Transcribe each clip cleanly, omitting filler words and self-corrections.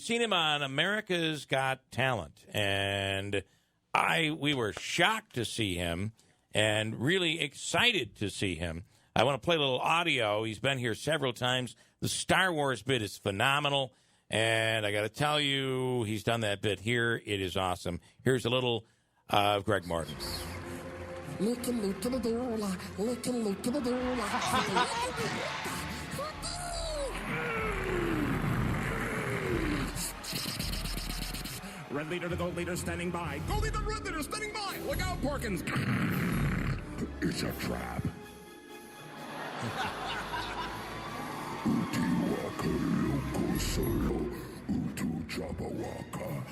seen him on America's Got Talent, and we were shocked to see him and really excited to see him. I want to play a little audio. He's been here several times. The Star Wars bit is phenomenal, and I got to tell you, he's done that bit here. It is awesome. Here's a little of Greg Morton. Red leader to gold leader standing by. Gold leader, red leader standing by. Look out, Porkins. It's a trap. Utiwaka loko solo. Utu Jabawaka.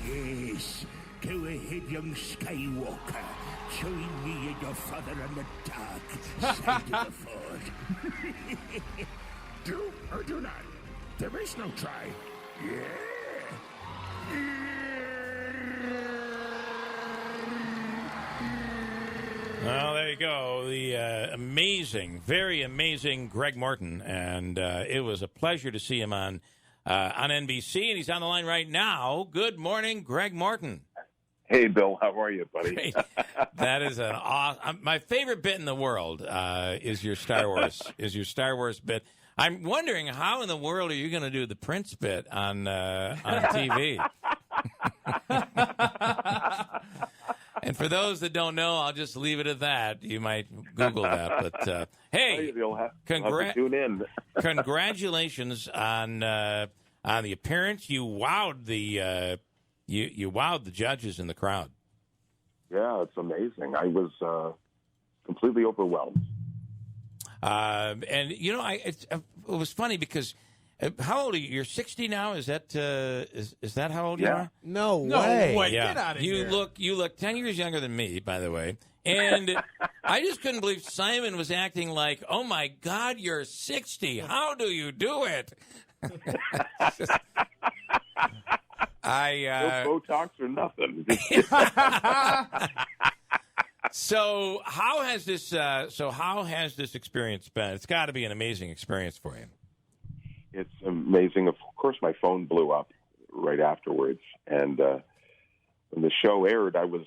Yes. Go ahead, young Skywalker. Join me and your father on the dark side of the Ford. Do or do not. There is no try. Yeah. Well, there you go. The amazing, very amazing Greg Morton. And it was a pleasure to see him on NBC. And he's on the line right now. Good morning, Greg Morton. Hey, Bill. How are you, buddy? Great. That is an awesome. My favorite bit in the world is your Star Wars bit. I'm wondering how in the world are you going to do the Prince bit on TV? And for those that don't know, I'll just leave it at that. You might Google that. But hey, you'll have to tune in. Congratulations on the appearance. You wowed the you wowed the judges in the crowd. Yeah, it's amazing. I was completely overwhelmed. And you know, it was funny because how old are you? You're 60 now. Is that is that how old you are? No way. Yeah. Get out of here. You look 10 years younger than me, by the way. And I just couldn't believe Simon was acting like, "Oh my God, you're 60. How do you do it?" No Botox or nothing. So how has this experience been? It's got to be an amazing experience for you. It's amazing. Of course, my phone blew up right afterwards, and when the show aired, I was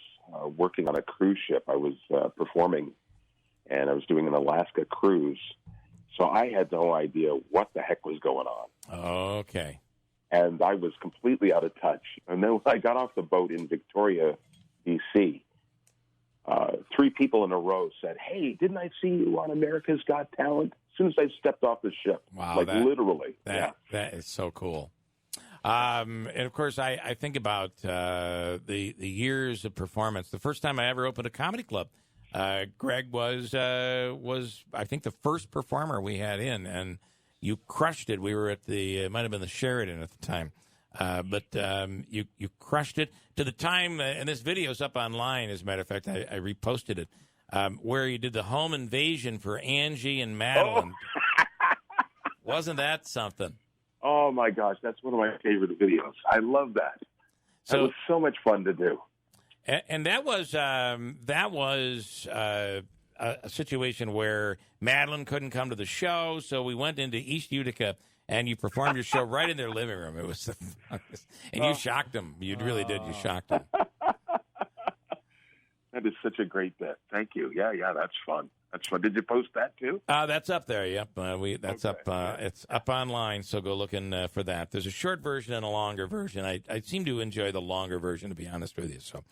working on a cruise ship. I was performing, and I was doing an Alaska cruise, so I had no idea what the heck was going on. Okay. And I was completely out of touch. And then when I got off the boat in Victoria, B.C., 3 people in a row said, "Hey, didn't I see you on America's Got Talent?" As soon as I stepped off the ship. Wow. Literally. That is so cool. And, of course, I think about the years of performance. The first time I ever opened a comedy club, Greg was I think, the first performer we had in, and you crushed it. We were at it might have been the Sheridan at the time. But you crushed it to the time, and this video's up online, as a matter of fact. I reposted it, where you did the home invasion for Angie and Madeline. Oh. Wasn't that something? Oh, my gosh. That's one of my favorite videos. I love that. That was so much fun to do. And that was a situation where Madeline couldn't come to the show, so we went into East Utica, and you performed your show right in their living room. It was the funnest. And you shocked them. You really did. You shocked them. That is such a great bit. Thank you. Yeah, that's fun. That's fun. Did you post that too? That's up there. Yep. That's okay. Up. It's up online, so go looking for that. There's a short version and a longer version. I seem to enjoy the longer version, to be honest with you. So,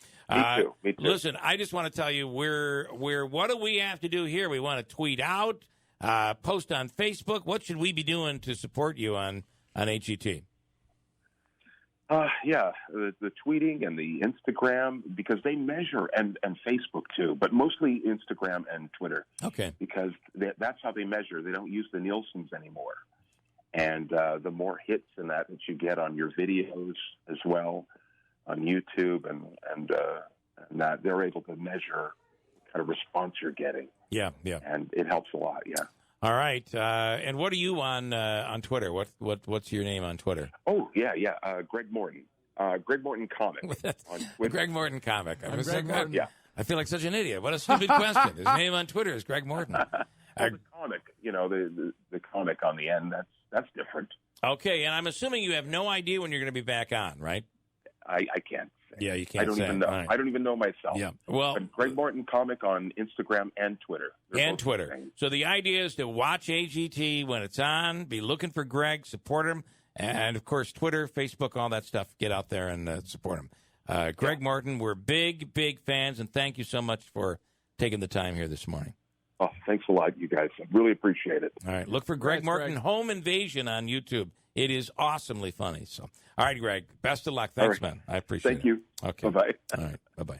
Me too. Listen, I just want to tell you, what do we have to do here? We want to tweet out, post on Facebook. What should we be doing to support you on HET? The tweeting and the Instagram, because they measure, and Facebook too, but mostly Instagram and Twitter. Okay. Because that's how they measure. They don't use the Nielsen's anymore. And the more hits and that you get on your videos as well on YouTube and that, they're able to measure what kind of response you're getting. Yeah. And it helps a lot, yeah. All right, and what are you on Twitter? What's your name on Twitter? Oh yeah, Greg Morton, Greg Morton Comic. Greg Morton Comic. Greg Morton. Yeah. I feel like such an idiot. What a stupid question. His name on Twitter is Greg Morton. The comic, the comic on the end, that's different. Okay, and I'm assuming you have no idea when you're going to be back on, right? I can't say. Yeah, you can't I don't say. even know. Right. I don't even know myself. Yeah. Well, but Greg Morton Comic on Instagram and Twitter. And Twitter. So the idea is to watch AGT when it's on, be looking for Greg, support him, and, of course, Twitter, Facebook, all that stuff. Get out there and support him. Greg Morton, we're big, big fans, and thank you so much for taking the time here this morning. Oh, thanks a lot, you guys. I really appreciate it. All right. Look for Greg Morton, Greg. Home Invasion on YouTube. It is awesomely funny. So, all right, Greg, best of luck. Thanks, man. I appreciate it. Thank you. Okay. Bye-bye. All right. Bye-bye.